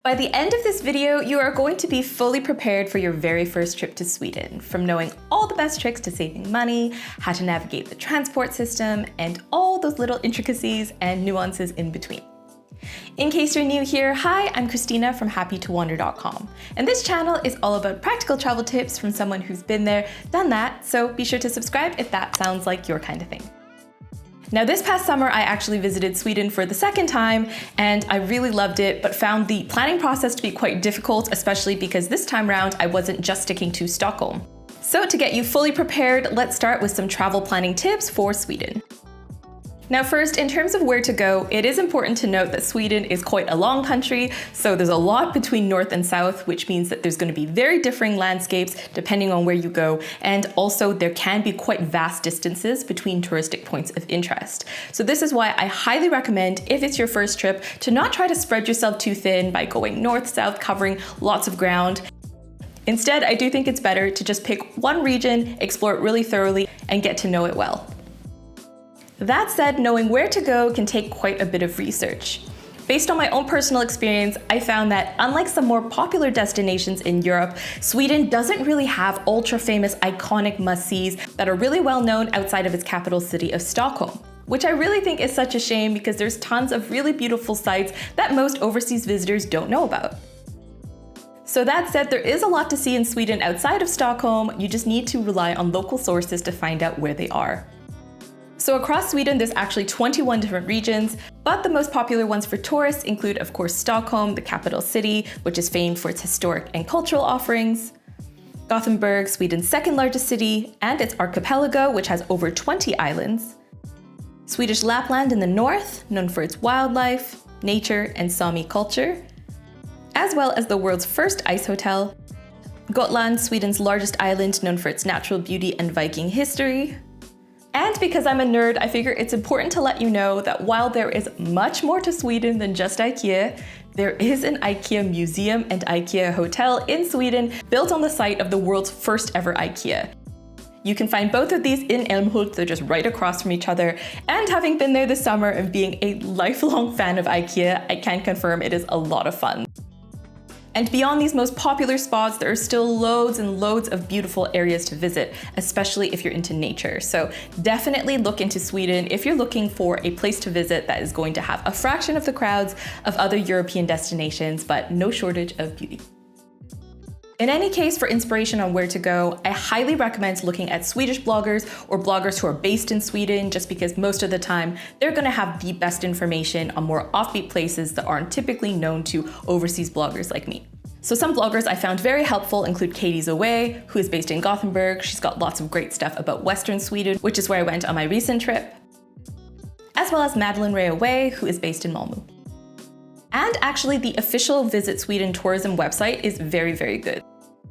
By the end of this video, you are going to be fully prepared for your very first trip to Sweden, from knowing all the best tricks to saving money, how to navigate the transport system, and all those little intricacies and nuances in between. In case you're new here, hi, I'm Christina from happytowander.com, and this channel is all about practical travel tips from someone who's been there, done that, so be sure to subscribe if that sounds like your kind of thing. Now, this past summer, I actually visited Sweden for the second time, and I really loved it, but found the planning process to be quite difficult, especially because this time around, I wasn't just sticking to Stockholm. So to get you fully prepared, let's start with some travel planning tips for Sweden. Now first, in terms of where to go, it is important to note that Sweden is quite a long country, so there's a lot between north and south, which means that there's going to be very differing landscapes depending on where you go, and also there can be quite vast distances between touristic points of interest. So this is why I highly recommend, if it's your first trip, to not try to spread yourself too thin by going north-south, covering lots of ground. Instead, I do think it's better to just pick one region, explore it really thoroughly, and get to know it well. That said, knowing where to go can take quite a bit of research. Based on my own personal experience, I found that unlike some more popular destinations in Europe, Sweden doesn't really have ultra-famous iconic must-sees that are really well known outside of its capital city of Stockholm, which I really think is such a shame because there's tons of really beautiful sites that most overseas visitors don't know about. So that said, there is a lot to see in Sweden outside of Stockholm. You just need to rely on local sources to find out where they are. So across Sweden, there's actually 21 different regions, but the most popular ones for tourists include, of course, Stockholm, the capital city, which is famed for its historic and cultural offerings, Gothenburg, Sweden's second largest city, and its archipelago, which has over 20 islands, Swedish Lapland in the north, known for its wildlife, nature, and Sami culture, as well as the world's first ice hotel, Gotland, Sweden's largest island, known for its natural beauty and Viking history. And because I'm a nerd, I figure it's important to let you know that while there is much more to Sweden than just IKEA, there is an IKEA museum and IKEA hotel in Sweden built on the site of the world's first ever IKEA. You can find both of these in Älmhult, they're just right across from each other. And having been there this summer and being a lifelong fan of IKEA, I can confirm it is a lot of fun. And beyond these most popular spots, there are still loads and loads of beautiful areas to visit, especially if you're into nature. So definitely look into Sweden if you're looking for a place to visit that is going to have a fraction of the crowds of other European destinations, but no shortage of beauty. In any case, for inspiration on where to go, I highly recommend looking at Swedish bloggers or bloggers who are based in Sweden, just because most of the time they're going to have the best information on more offbeat places that aren't typically known to overseas bloggers like me. So some bloggers I found very helpful include Katie's Away, who is based in Gothenburg. She's got lots of great stuff about Western Sweden, which is where I went on my recent trip, as well as Madeline Ray Away, who is based in Malmö. And actually, the official Visit Sweden tourism website is very, very good.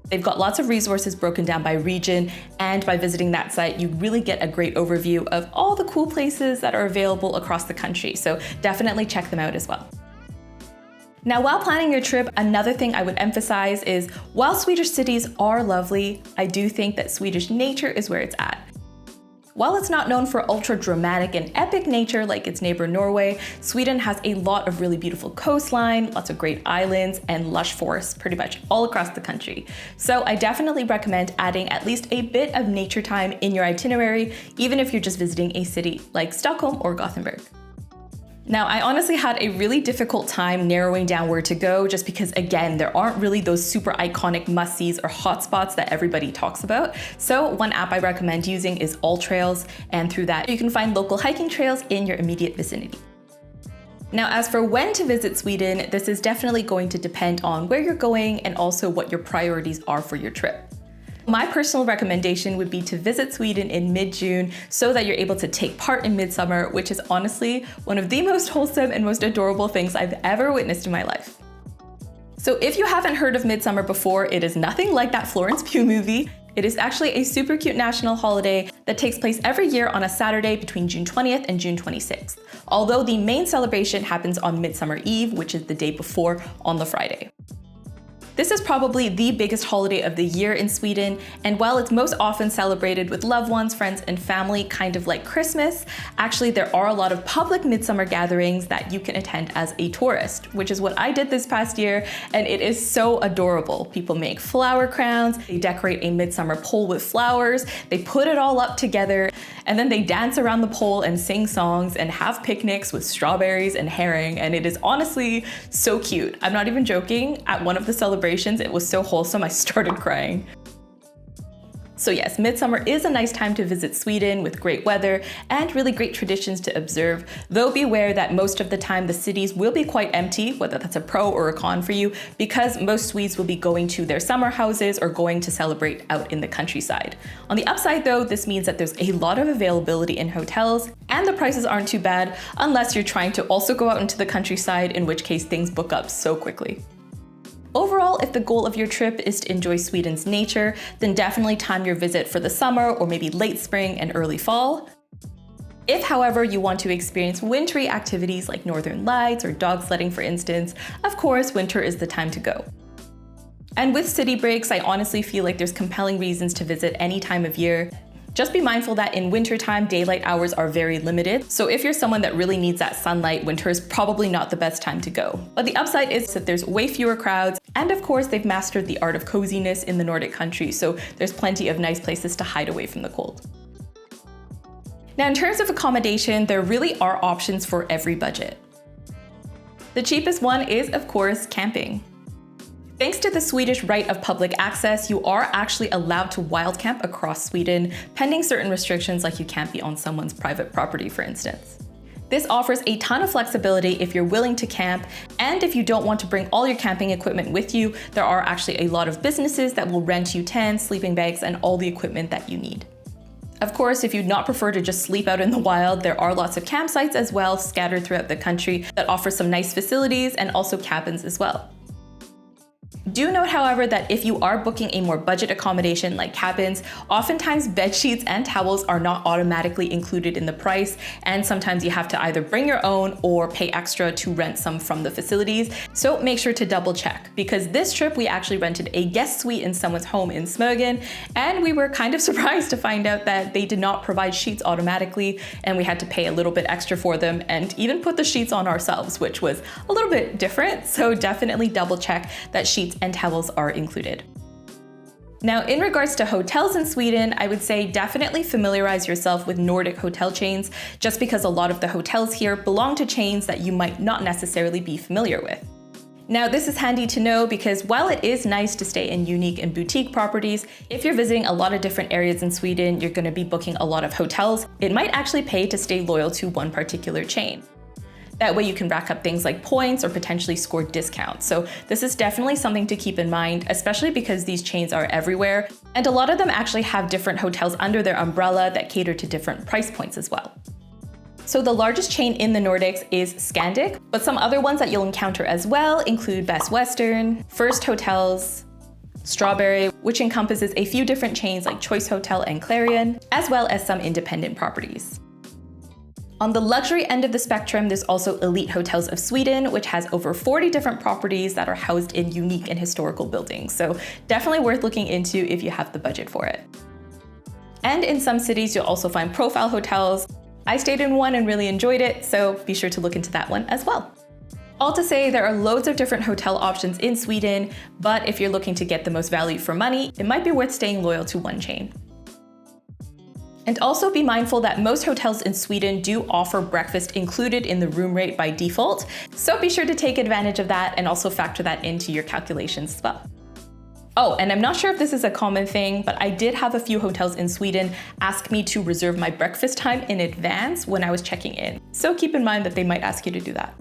They've got lots of resources broken down by region, and by visiting that site, you really get a great overview of all the cool places that are available across the country, so definitely check them out as well. Now, while planning your trip, another thing I would emphasize is, while Swedish cities are lovely, I do think that Swedish nature is where it's at. While it's not known for ultra-dramatic and epic nature like its neighbor Norway, Sweden has a lot of really beautiful coastline, lots of great islands, and lush forests pretty much all across the country. So I definitely recommend adding at least a bit of nature time in your itinerary, even if you're just visiting a city like Stockholm or Gothenburg. Now, I honestly had a really difficult time narrowing down where to go, just because, again, there aren't really those super iconic must-sees or hotspots that everybody talks about. So one app I recommend using is AllTrails, and through that you can find local hiking trails in your immediate vicinity. Now, as for when to visit Sweden, this is definitely going to depend on where you're going and also what your priorities are for your trip. My personal recommendation would be to visit Sweden in mid-June so that you're able to take part in midsummer, which is honestly one of the most wholesome and most adorable things I've ever witnessed in my life. So if you haven't heard of midsummer before, it is nothing like that Florence Pugh movie. It is actually a super cute national holiday that takes place every year on a Saturday between June 20th and June 26th, although the main celebration happens on Midsummer Eve, which is the day before on the Friday. This is probably the biggest holiday of the year in Sweden, and while it's most often celebrated with loved ones, friends, and family, kind of like Christmas, actually there are a lot of public midsummer gatherings that you can attend as a tourist, which is what I did this past year, and it is so adorable. People make flower crowns, they decorate a midsummer pole with flowers, they put it all up together, and then they dance around the pole and sing songs and have picnics with strawberries and herring, and it is honestly so cute. I'm not even joking. At one of the celebrations, it was so wholesome I started crying. So yes, midsummer is a nice time to visit Sweden with great weather and really great traditions to observe, though be aware that most of the time the cities will be quite empty, whether that's a pro or a con for you, because most Swedes will be going to their summer houses or going to celebrate out in the countryside. On the upside though, this means that there's a lot of availability in hotels and the prices aren't too bad unless you're trying to also go out into the countryside, in which case things book up so quickly. Overall, if the goal of your trip is to enjoy Sweden's nature, then definitely time your visit for the summer or maybe late spring and early fall. If, however, you want to experience wintry activities like northern lights or dog sledding, for instance, of course, winter is the time to go. And with city breaks, I honestly feel like there's compelling reasons to visit any time of year. Just be mindful that in wintertime, daylight hours are very limited. So if you're someone that really needs that sunlight, winter is probably not the best time to go. But the upside is that there's way fewer crowds. And of course, they've mastered the art of coziness in the Nordic countries. So there's plenty of nice places to hide away from the cold. Now, in terms of accommodation, there really are options for every budget. The cheapest one is, of course, camping. Thanks to the Swedish right of public access, you are actually allowed to wild camp across Sweden, pending certain restrictions like you can't be on someone's private property, for instance. This offers a ton of flexibility if you're willing to camp, and if you don't want to bring all your camping equipment with you, there are actually a lot of businesses that will rent you tents, sleeping bags, and all the equipment that you need. Of course, if you'd not prefer to just sleep out in the wild, there are lots of campsites as well scattered throughout the country that offer some nice facilities and also cabins as well. Do note, however, that if you are booking a more budget accommodation like cabins, oftentimes bed sheets and towels are not automatically included in the price, and sometimes you have to either bring your own or pay extra to rent some from the facilities. So make sure to double check, because this trip we actually rented a guest suite in someone's home in Smögen, and we were kind of surprised to find out that they did not provide sheets automatically, and we had to pay a little bit extra for them and even put the sheets on ourselves, which was a little bit different. So definitely double check that sheets and towels are included. Now, in regards to hotels in Sweden, I would say definitely familiarize yourself with Nordic hotel chains, just because a lot of the hotels here belong to chains that you might not necessarily be familiar with. Now, this is handy to know because while it is nice to stay in unique and boutique properties, if you're visiting a lot of different areas in Sweden, you're going to be booking a lot of hotels. It might actually pay to stay loyal to one particular chain. That way you can rack up things like points or potentially score discounts. So this is definitely something to keep in mind, especially because these chains are everywhere. And a lot of them actually have different hotels under their umbrella that cater to different price points as well. So the largest chain in the Nordics is Scandic, but some other ones that you'll encounter as well include Best Western, First Hotels, Strawberry, which encompasses a few different chains like Choice Hotel and Clarion, as well as some independent properties. On the luxury end of the spectrum, there's also Elite Hotels of Sweden, which has over 40 different properties that are housed in unique and historical buildings. So definitely worth looking into if you have the budget for it. And in some cities, you'll also find profile hotels. I stayed in one and really enjoyed it, so be sure to look into that one as well. All to say, there are loads of different hotel options in Sweden, but if you're looking to get the most value for money, it might be worth staying loyal to one chain. And also be mindful that most hotels in Sweden do offer breakfast included in the room rate by default, so be sure to take advantage of that and also factor that into your calculations as well. Oh, and I'm not sure if this is a common thing, but I did have a few hotels in Sweden ask me to reserve my breakfast time in advance when I was checking in. So keep in mind that they might ask you to do that.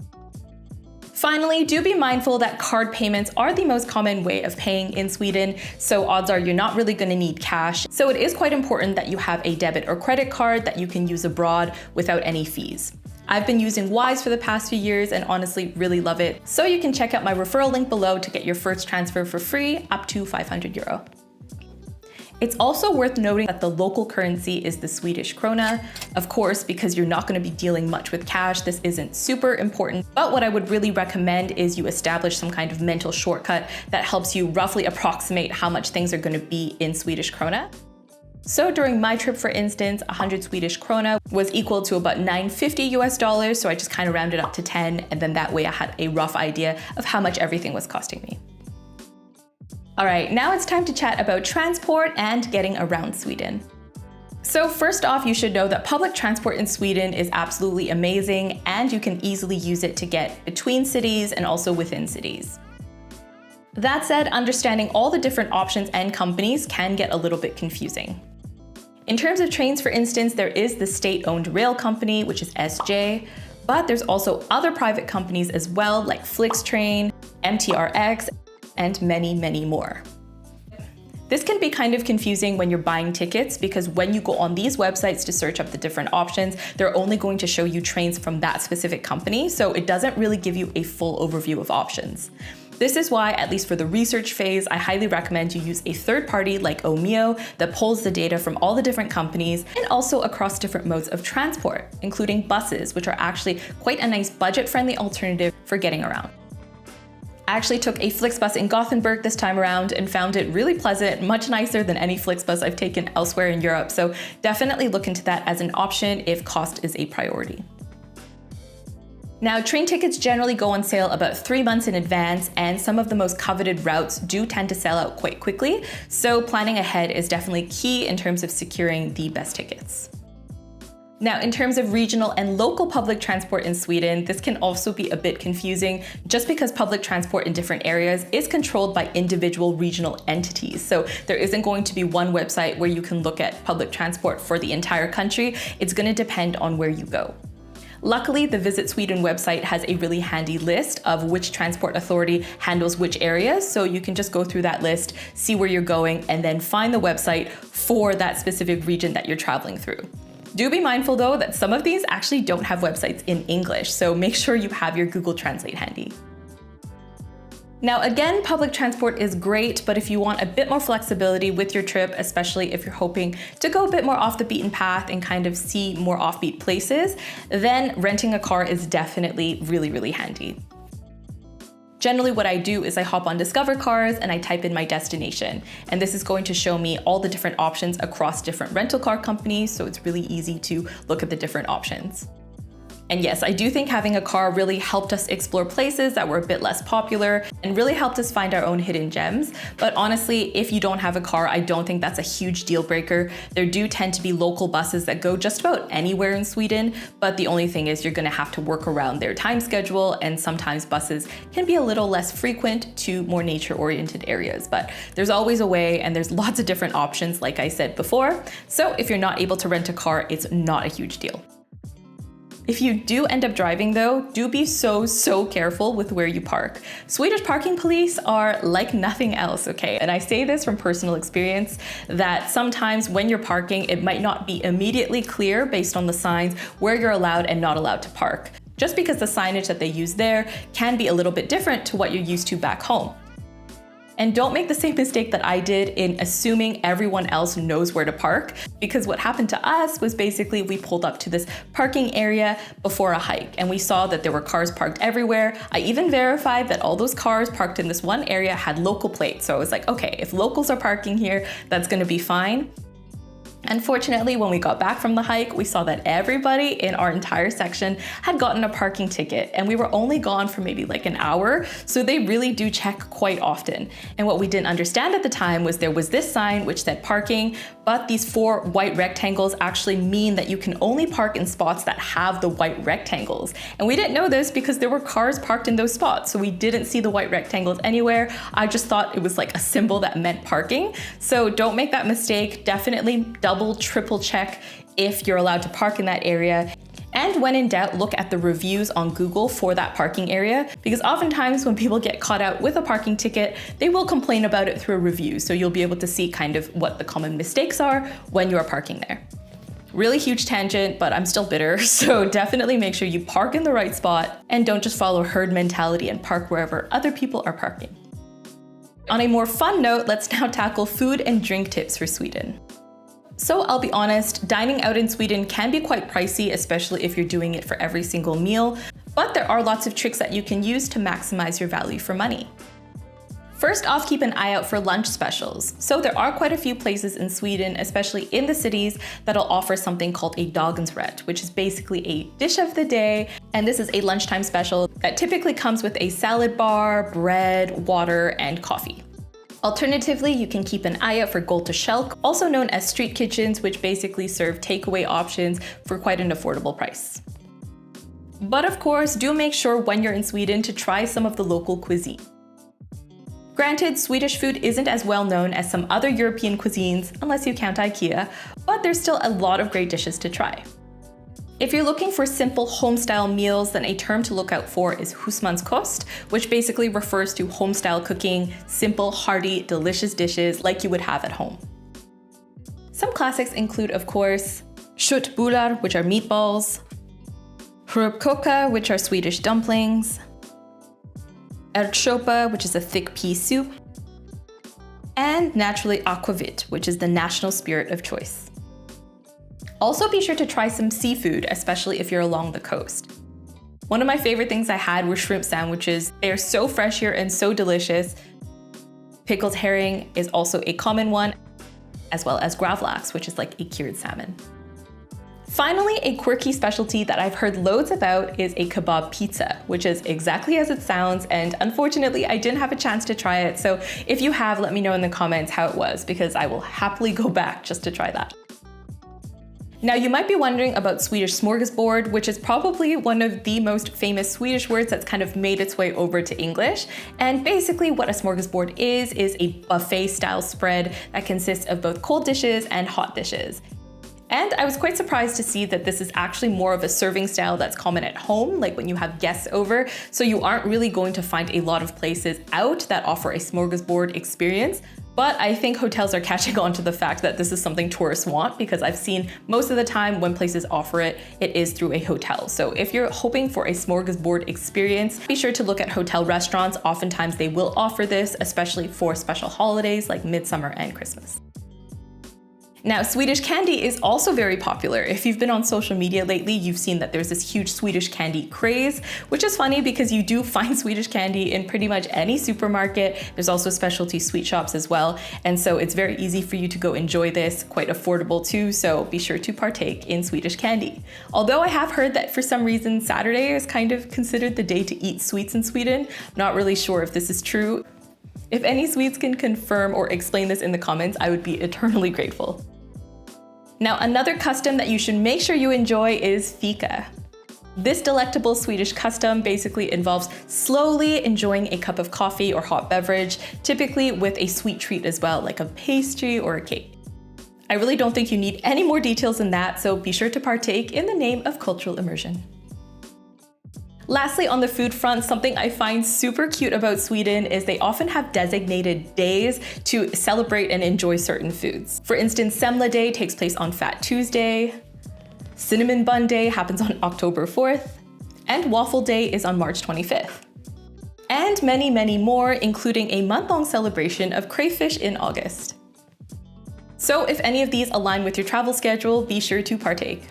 Finally, do be mindful that card payments are the most common way of paying in Sweden, so odds are you're not really going to need cash. So it is quite important that you have a debit or credit card that you can use abroad without any fees. I've been using Wise for the past few years and honestly really love it. So you can check out my referral link below to get your first transfer for free up to €500. It's also worth noting that the local currency is the Swedish krona. Of course, because you're not going to be dealing much with cash, this isn't super important. But what I would really recommend is you establish some kind of mental shortcut that helps you roughly approximate how much things are going to be in Swedish krona. So during my trip, for instance, 100 Swedish krona was equal to about $9.50 US. So I just kind of rounded up to 10, and then that way I had a rough idea of how much everything was costing me. All right, now it's time to chat about transport and getting around Sweden. So first off, you should know that public transport in Sweden is absolutely amazing, and you can easily use it to get between cities and also within cities. That said, understanding all the different options and companies can get a little bit confusing. In terms of trains, for instance, there is the state-owned rail company, which is SJ, but there's also other private companies as well, like Flixtrain, MTRX, and many, many more. This can be kind of confusing when you're buying tickets because when you go on these websites to search up the different options, they're only going to show you trains from that specific company, so it doesn't really give you a full overview of options. This is why, at least for the research phase, I highly recommend you use a third party like Omio that pulls the data from all the different companies and also across different modes of transport, including buses, which are actually quite a nice budget-friendly alternative for getting around. I actually took a Flixbus in Gothenburg this time around and found it really pleasant, much nicer than any Flixbus I've taken elsewhere in Europe, so definitely look into that as an option if cost is a priority. Now, train tickets generally go on sale about 3 months in advance, and some of the most coveted routes do tend to sell out quite quickly, so planning ahead is definitely key in terms of securing the best tickets. Now, in terms of regional and local public transport in Sweden, this can also be a bit confusing just because public transport in different areas is controlled by individual regional entities. So there isn't going to be one website where you can look at public transport for the entire country. It's going to depend on where you go. Luckily, the Visit Sweden website has a really handy list of which transport authority handles which areas, so you can just go through that list, see where you're going, and then find the website for that specific region that you're traveling through. Do be mindful though that some of these actually don't have websites in English, so make sure you have your Google Translate handy. Now again, public transport is great, but if you want a bit more flexibility with your trip, especially if you're hoping to go a bit more off the beaten path and kind of see more offbeat places, then renting a car is definitely really, really handy. Generally what I do is I hop on Discover Cars and I type in my destination. And this is going to show me all the different options across different rental car companies, so it's really easy to look at the different options. And yes, I do think having a car really helped us explore places that were a bit less popular and really helped us find our own hidden gems. But honestly, if you don't have a car, I don't think that's a huge deal breaker. There do tend to be local buses that go just about anywhere in Sweden, but the only thing is you're gonna have to work around their time schedule, and sometimes buses can be a little less frequent to more nature-oriented areas. But there's always a way, and there's lots of different options, like I said before. So if you're not able to rent a car, it's not a huge deal. If you do end up driving though, do be so careful with where you park. Swedish parking police are like nothing else, okay? And I say this from personal experience that sometimes when you're parking, it might not be immediately clear based on the signs where you're allowed and not allowed to park. Just because the signage that they use there can be a little bit different to what you're used to back home. And don't make the same mistake that I did in assuming everyone else knows where to park, because what happened to us was basically we pulled up to this parking area before a hike and we saw that there were cars parked everywhere. I even verified that all those cars parked in this one area had local plates. So I was like, okay, if locals are parking here, that's gonna be fine. Unfortunately, when we got back from the hike, we saw that everybody in our entire section had gotten a parking ticket, and we were only gone for maybe like an hour, so they really do check quite often. And what we didn't understand at the time was there was this sign which said parking, but these 4 white rectangles actually mean that you can only park in spots that have the white rectangles. And we didn't know this because there were cars parked in those spots, so we didn't see the white rectangles anywhere. I just thought it was like a symbol that meant parking. So don't make that mistake. Definitely double, triple check if you're allowed to park in that area. And when in doubt, look at the reviews on Google for that parking area, because oftentimes when people get caught out with a parking ticket, they will complain about it through a review. So you'll be able to see kind of what the common mistakes are when you're parking there. Really huge tangent, but I'm still bitter. So definitely make sure you park in the right spot and don't just follow herd mentality and park wherever other people are parking. On a more fun note, let's now tackle food and drink tips for Sweden. So I'll be honest, dining out in Sweden can be quite pricey, especially if you're doing it for every single meal, but there are lots of tricks that you can use to maximize your value for money. First off, keep an eye out for lunch specials. So there are quite a few places in Sweden, especially in the cities, that'll offer something called a dagens rätt, which is basically a dish of the day. And this is a lunchtime special that typically comes with a salad bar, bread, water, and coffee. Alternatively, you can keep an eye out for Golta Kälk, also known as street kitchens, which basically serve takeaway options for quite an affordable price. But of course, do make sure when you're in Sweden to try some of the local cuisine. Granted, Swedish food isn't as well known as some other European cuisines, unless you count IKEA, but there's still a lot of great dishes to try. If you're looking for simple home-style meals, then a term to look out for is husmanskost, which basically refers to home-style cooking, simple, hearty, delicious dishes like you would have at home. Some classics include, of course, köttbullar, which are meatballs, hröpkoka, which are Swedish dumplings, ärtsoppa, which is a thick pea soup, and naturally aquavit, which is the national spirit of choice. Also be sure to try some seafood, especially if you're along the coast. One of my favorite things I had were shrimp sandwiches. They are so fresh here and so delicious. Pickled herring is also a common one, as well as gravlax, which is like a cured salmon. Finally, a quirky specialty that I've heard loads about is a kebab pizza, which is exactly as it sounds, and unfortunately I didn't have a chance to try it, so if you have, let me know in the comments how it was, because I will happily go back just to try that. Now you might be wondering about Swedish smorgasbord, which is probably one of the most famous Swedish words that's kind of made its way over to English. And basically what a smorgasbord is a buffet style spread that consists of both cold dishes and hot dishes. And I was quite surprised to see that this is actually more of a serving style that's common at home, like when you have guests over. So you aren't really going to find a lot of places out that offer a smorgasbord experience. But I think hotels are catching on to the fact that this is something tourists want, because I've seen most of the time when places offer it, it is through a hotel. So if you're hoping for a smorgasbord experience, be sure to look at hotel restaurants. Oftentimes they will offer this, especially for special holidays like Midsummer and Christmas. Now, Swedish candy is also very popular. If you've been on social media lately, you've seen that there's this huge Swedish candy craze, which is funny because you do find Swedish candy in pretty much any supermarket. There's also specialty sweet shops as well. And so it's very easy for you to go enjoy this, quite affordable too. So be sure to partake in Swedish candy. Although I have heard that for some reason, Saturday is kind of considered the day to eat sweets in Sweden. Not really sure if this is true. If any Swedes can confirm or explain this in the comments, I would be eternally grateful. Now, another custom that you should make sure you enjoy is fika. This delectable Swedish custom basically involves slowly enjoying a cup of coffee or hot beverage, typically with a sweet treat as well, like a pastry or a cake. I really don't think you need any more details than that, so be sure to partake in the name of cultural immersion. Lastly, on the food front, something I find super cute about Sweden is they often have designated days to celebrate and enjoy certain foods. For instance, Semla Day takes place on Fat Tuesday, Cinnamon Bun Day happens on October 4th, and Waffle Day is on March 25th. And many, many more, including a month-long celebration of crayfish in August. So if any of these align with your travel schedule, be sure to partake.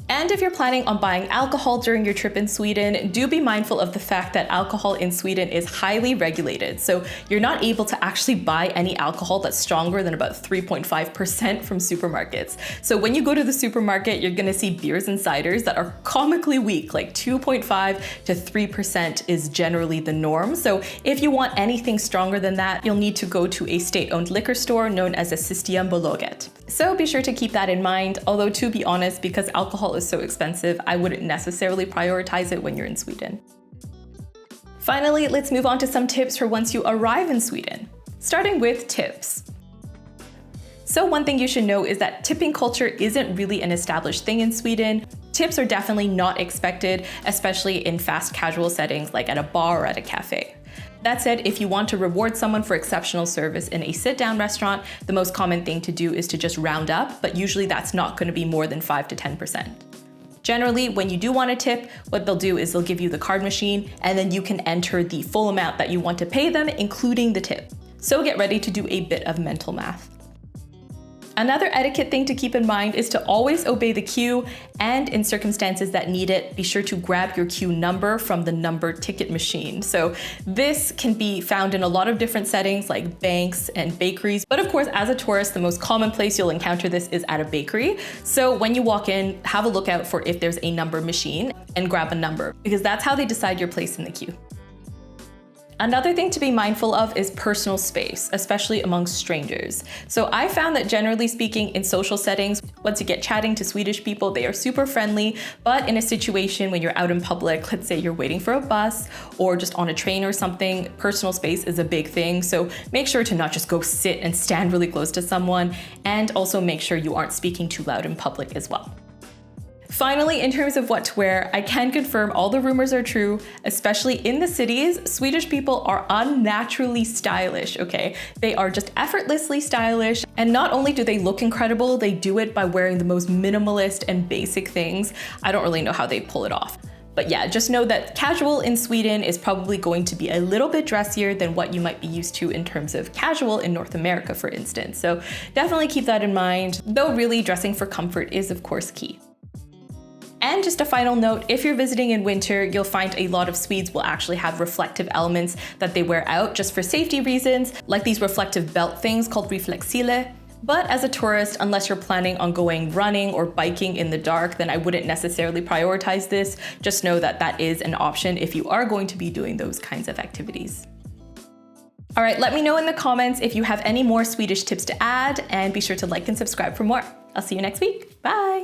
And if you're planning on buying alcohol during your trip in Sweden, do be mindful of the fact that alcohol in Sweden is highly regulated. So you're not able to actually buy any alcohol that's stronger than about 3.5% from supermarkets. So when you go to the supermarket, you're gonna see beers and ciders that are comically weak, like 2.5 to 3% is generally the norm. So if you want anything stronger than that, you'll need to go to a state-owned liquor store known as a Systembolaget. So be sure to keep that in mind, although to be honest, because alcohol is so expensive, I wouldn't necessarily prioritize it when you're in Sweden. Finally, let's move on to some tips for once you arrive in Sweden, starting with tips. So one thing you should know is that tipping culture isn't really an established thing in Sweden. Tips are definitely not expected, especially in fast casual settings like at a bar or at a cafe. That said, if you want to reward someone for exceptional service in a sit-down restaurant, the most common thing to do is to just round up, but usually that's not going to be more than 5 to 10%. Generally, when you do want to tip, what they'll do is they'll give you the card machine and then you can enter the full amount that you want to pay them, including the tip. So get ready to do a bit of mental math. Another etiquette thing to keep in mind is to always obey the queue, and in circumstances that need it, be sure to grab your queue number from the number ticket machine. So this can be found in a lot of different settings like banks and bakeries. But of course, as a tourist, the most common place you'll encounter this is at a bakery. So when you walk in, have a look out for if there's a number machine and grab a number, because that's how they decide your place in the queue. Another thing to be mindful of is personal space, especially amongst strangers. So I found that generally speaking, in social settings, once you get chatting to Swedish people, they are super friendly, but in a situation when you're out in public, let's say you're waiting for a bus or just on a train or something, personal space is a big thing. So make sure to not just go sit and stand really close to someone, and also make sure you aren't speaking too loud in public as well. Finally, in terms of what to wear, I can confirm all the rumors are true, especially in the cities. Swedish people are unnaturally stylish, okay? They are just effortlessly stylish, and not only do they look incredible, they do it by wearing the most minimalist and basic things. I don't really know how they pull it off. But yeah, just know that casual in Sweden is probably going to be a little bit dressier than what you might be used to in terms of casual in North America, for instance. So definitely keep that in mind, though really dressing for comfort is of course key. And just a final note, if you're visiting in winter, you'll find a lot of Swedes will actually have reflective elements that they wear out just for safety reasons, like these reflective belt things called reflexile. But as a tourist, unless you're planning on going running or biking in the dark, then I wouldn't necessarily prioritize this. Just know that that is an option if you are going to be doing those kinds of activities. All right, let me know in the comments if you have any more Swedish tips to add, and be sure to like and subscribe for more. I'll see you next week. Bye.